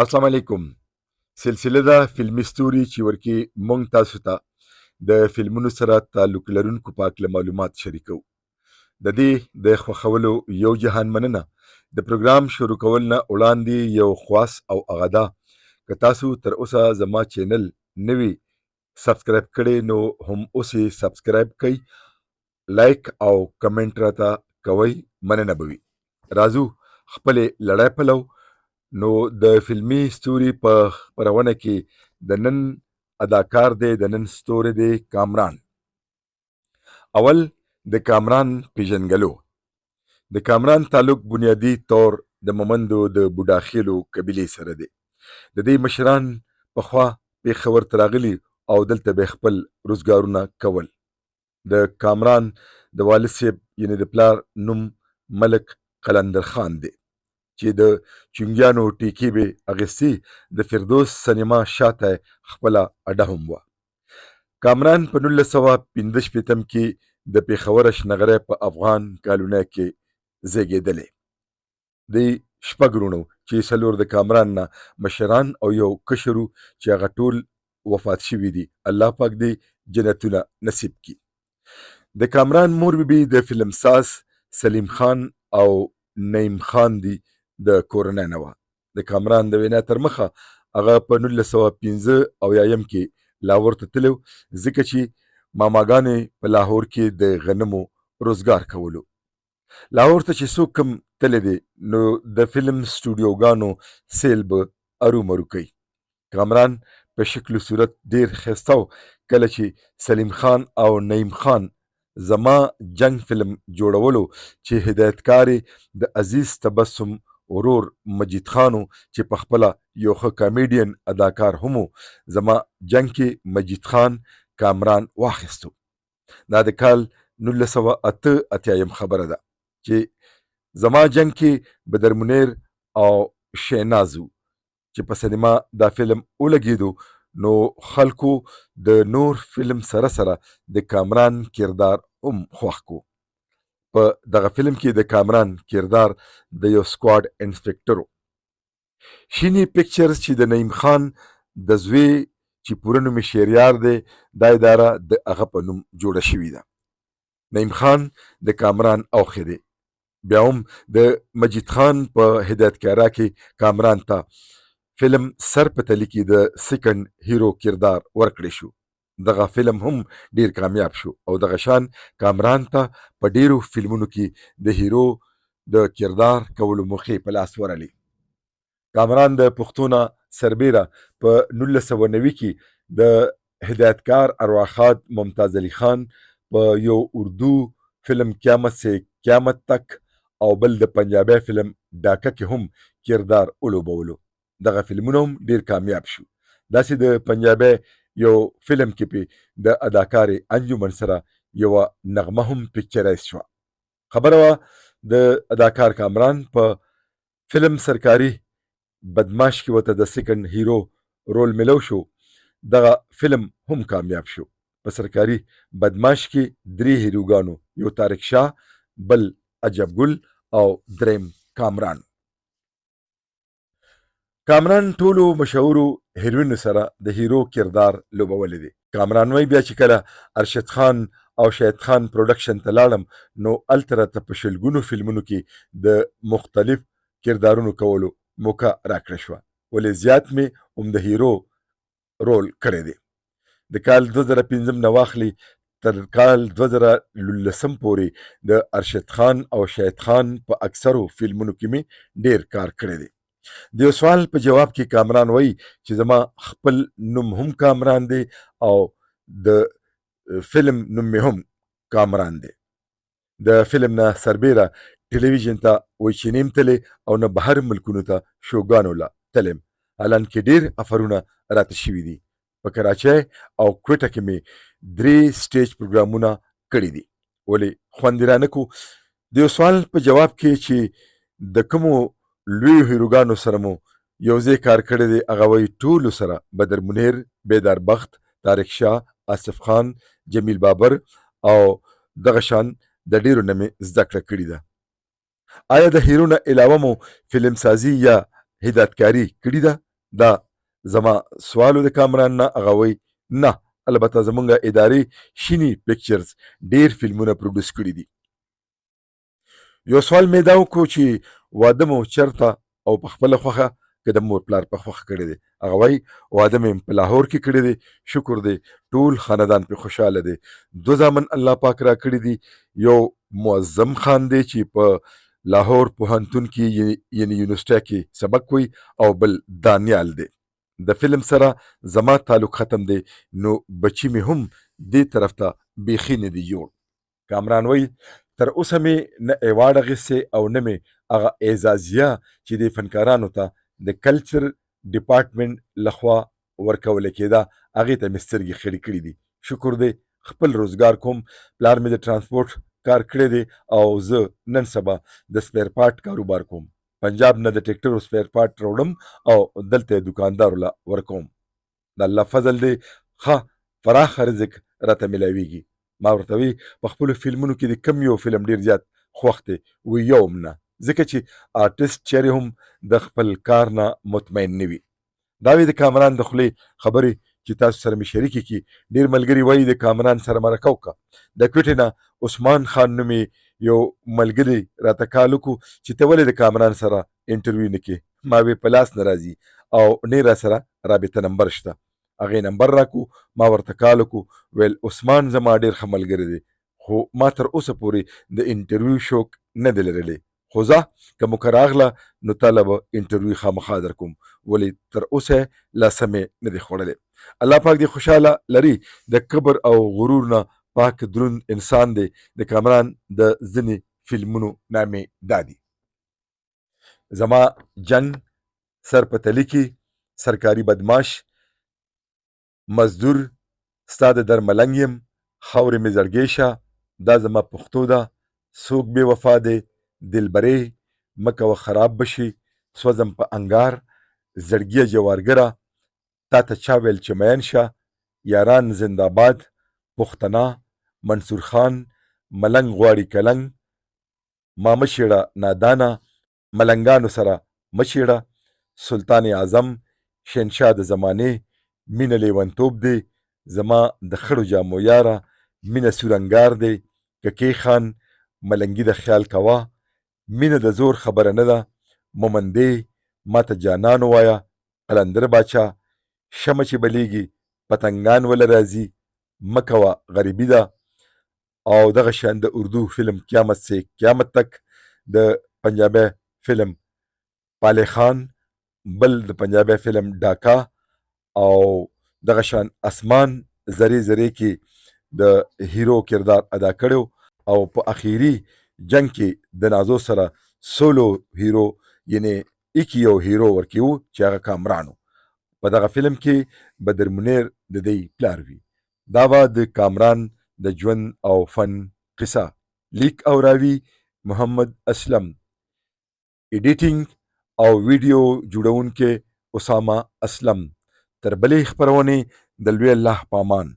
السلام علیکم. سلسله ده فلمي ستوري چې ورکې مونږ تاسو ته د فلمونو سره تعلق لرونکو په هکله معلومات شریکو. د دې د خوښولو یو جهان مننه. د پروګرام شروع کول نه وړاندې یو خواست او هغه ده که تاسو تر اوسه زما چینل نوي سبسکرایب کړئ نو هم اوس یې سبسکرایب کړئ، لایک او کمنټ راته کوئ، مننه به وي. راځو خپلې لړۍ پلو. نو د فلمي ستوري په خپرونه کې د نن اداکار دی، د نن ستوری دی کامران. اول د کامران پیژنګلو. د کامران تعلق بنیادی طور د مومندو د بوډاخیلو قبیلې سره دی. د دې مشران پخوا پېښور ته راغلي او دلته به خپل روزګارونه کول. د کامران د والد صاحب یعنې د پلار نوم ملک قلندر خان دی چې د چونګیانو ټیکې به اغیستي. د فردوس سینما شاته خپله اډه هم وه. کامران په 1915 کې د پېښور شنغری په افغان کالونۍ کې زیږېدلی. دی شپږ وروڼه چې څلور د کامران نه مشران او یو کشر چې هغه ټول وفات شوي دي. الله پاک دې جنتونه نصیب کړي. د کامران مور بیبي د فلم ساز سلیم خان او نعیم خان دي د کورنۍ نه وه. د کامران د وینا تر مخه هغه په 1915 کې لاهور ته تللی ځکه چې ماماګانې په لاهور کې د غنمو روزګار کولو. لاهور ته چې څوک کم تللی دی نو د فلم سټوډیوګانو سیل به ارومرو کوي. کامران په شکل و صورت ډیر ښایسته و. کله چې سلیم خان او نعیم خان زما جنگ فلم جوړولو چې هدایتکار د عزیز تبسم ورور مجید خانو چې په خپله یو ښه کامیډین اداکار هم زما جنگ کې مجید خان کامران واخیستو. دا د کال 1988 خبره ده چې زما جنگ کې بدرمنیر او شینازو چې په سینما دا فلم ولګېدو نو خلکو د نور فلم سره سره د کامران کردار هم خوښ کو. په دغه فلم کې د کامران کردار د یو سکواډ انسپکټر و. شینی پکچرز چې د نعیم خان د زوی چې پوره نوم یې شهریار دی دا اداره د هغه په نوم جوړه شوې ده. نعیم خان د کامران اوښی دی. بیا هم د مجید خان په هدایتکارۍ کې کامران ته فلم سر په تلی کې د سیکنډ هیرو کردار ورکړی شو. دغه فلم هم ډیر کامیاب شو او دغه شان کامران ته په ډیرو فلمونو کې د هیرو د کردار کولو موخې په لاس ورغلي. کامران د پښتو نه سربیره په 1990 کې د هدایتکار ارواخاد ممتاز علي خان په یو اردو فلم قیامت سے قیامت تک او بل د پنجابي فلم ډاکه کې هم کردار ولوبولو. دغه فلمونه هم ډیر کامیاب شو. داسې د پنجابي یو فلم کې په د اداکارې انجمن سره یو نغمه هم پکچرایز شو. خبره وه د اداکار کامران په فلم سرکاري بدماش کې وته د سیکنډ هیرو رول ملو شو. دغه فلم هم کامیاب شو. په سرکاري بدماش کې درې هیروګانو، یو طارق شاه، بل عجب ګل او دریم کامران. کامران ټولو مشهورو هیروینو سره د هیرو کردار لوبولی دی. کامران وای بیا چې کله ارشد خان او شاهد خان پروډکشن ته لاړم نو هلته راته په شلګونو فلمونو کې د مختلف کردارونو کولو موقع راکړه شوه، ولې زیات مې هم د هیرو رول کړی دی. د کال 2015 نه واخلي تر کال 2019 پورې د ارشد خان او شاهد خان په اکثرو فلمونو کې مې ډیر کار کړی دی. د یو سوال په جواب کې کامران وایي چې زما خپل نوم هم کامران دی او د فلم نوم مې هم کامران دی. د فلم نه سربیره ټلویزیون ته وایي چې نیم تللی او نه بهر ملکونو ته شوګانو له تلم. الان کې ډیر افرونه راته شوي دي. په کراچۍ او کوټه کې مې 3 سټیج پروګرامونه کړي دي. ولې خوند یې رانه کو. د یو سوال په جواب کې چې د کومو لوی هیروګانو سره مو یو ځای کار کړی دی هغه وایي ټولو سره بدر منیر، بیدار بخت، طارق شاه، آصف خان، جمیل بابر او دغه شان د ډیرو نه مې زده کړه کړې ده. آیا د هیرو نه علاوه مو فلم سازي یا هدایتکاري کړې ده؟ دا زما سوالو د کامران نه. هغه وایي نه، البته زمونږ ادارې شینی پکچرز ډیر فلمونه پروډوس کړي دي. یو سوال مې دا وکړو چې واده مو چرته او په خپله خوښه که د مور پلار په خوښه کړی دی؟ هغه وایي واده مې په لاهور کې کړی دی، شکر دی ټول خاندان پې خوشحاله دی. 2 زامن الله پاک را کړي دي، یو معظم خان دی چې په لاهور پوهنتون کې یعنی یونیورسټۍ کې سبق کوي، او بل دانیال دی. د فلم سره زما تعلق ختم دی، نو بچی مې هم دې طرف ته بیخي نه دی جوړ. کامران وایي تر اوسه مې نه ایوارډ اخیستی او نه مې هغه اعزازیه چې د فنکارانو ته د کلچر ډپارټمنټ لخوا ورکوله کېده هغې ته مې سترګې خړې کړي دي. شکر دی خپل روزګار کوم، پلار مې د ترانسپورټ کار کړی دی او زه نن سبا د سپیر پارټ کاروبار کوم. پنجاب نه د ټریکټرو سپیر پارټ راوړم او دلته دکاندارو له ورکوم. د الله فضل دی ښه پراخه رزق راته میلاویږي. ما ورته وی په خپلو فلمونو کې د کم یو فلم ډیر زیات خوښ دی؟ وی یو هم نه، ځکه چې آرټسټ چیرې هم د خپل کار نه مطمئن نه وي. دا وی د کامران د خولې خبرې چې تاسو سره مې شریکې کړي. ډیر ملګري وایي د کامران سره مرکه وکړه. د کوټې نه عثمان خان نومې یو ملګري راته کال وکړو چې ته ولې د کامران سره انټرویو نه کړې؟ ما وی په لاس نه راځي او نه را سره رابطه نمبر شته. هغې نمبر راکو، ما ورته کال وکړو، ویل عثمان زما ډېر ښه ملګری دی، خو ما تر اوسه پورې د انټرویو شوق نه دی لرلی. خو ځه که موقع راغله نو تاله به انټرویو خامخا در کوم، ولې تر اوسه لا سمې نه دی خوړلی. الله پاک دې خوشحاله لري. د کبر او غرور نه پاک دروند انسان دی. د کامران د ځینې فلمونو نامې دا دي: زما جنگ، سر په تلی کې، سرکاري بدماش، مزدور، ستا د درملنګ یم، خاورې مې زړګی شه، دا زما پښتو ده، څوک بې وفا دی، دلبرې مه کوه خراب به شي، سوځم په انګار، زړګیه جوارګره، تا ته چا ویل چې مین شه، یاران زنده‌باد، پښتنه، منصور خان، ملنګ غواړي کلنګ، ما مه شېړه نادانه، ملنګانو سره مه شېړه، سلطان اعظم، شهنشاه د زمانې، مینه لیونتوب دی، زما د خړو جامو یاره، مینه سورنګار دی، ککې خان، ملنګي د خیال کوه، مینه د زور خبره نه ده، مومندې، ماته جانان ووایه، قلندر باچا، شمه چې بلیږي پتنګان وله راځي، مه کوه غریبي ده. او دغه شان د اردو فلم قیامت سے قیامت تک، د پنجابی فلم پالے خان، بل د پنجابی فلم ډاکا، او دغه شان اسمان زری زری کې د هیرو کردار ادا کړو، او په اخیری جنگ کې د نازو سره سولو هیرو یعنی ایک یو هیرو ورکیو چې هغه کامرانو. په دغه فلم کې بدر منیر د دی پلار وي. دا به د کامران د ژوند او فن قصه. لیک او راوي محمد اسلم، ایډیټینګ او ویډیو جوړونکې اسامه اسلم. تر بلې خپرونې د لوی الله په امان.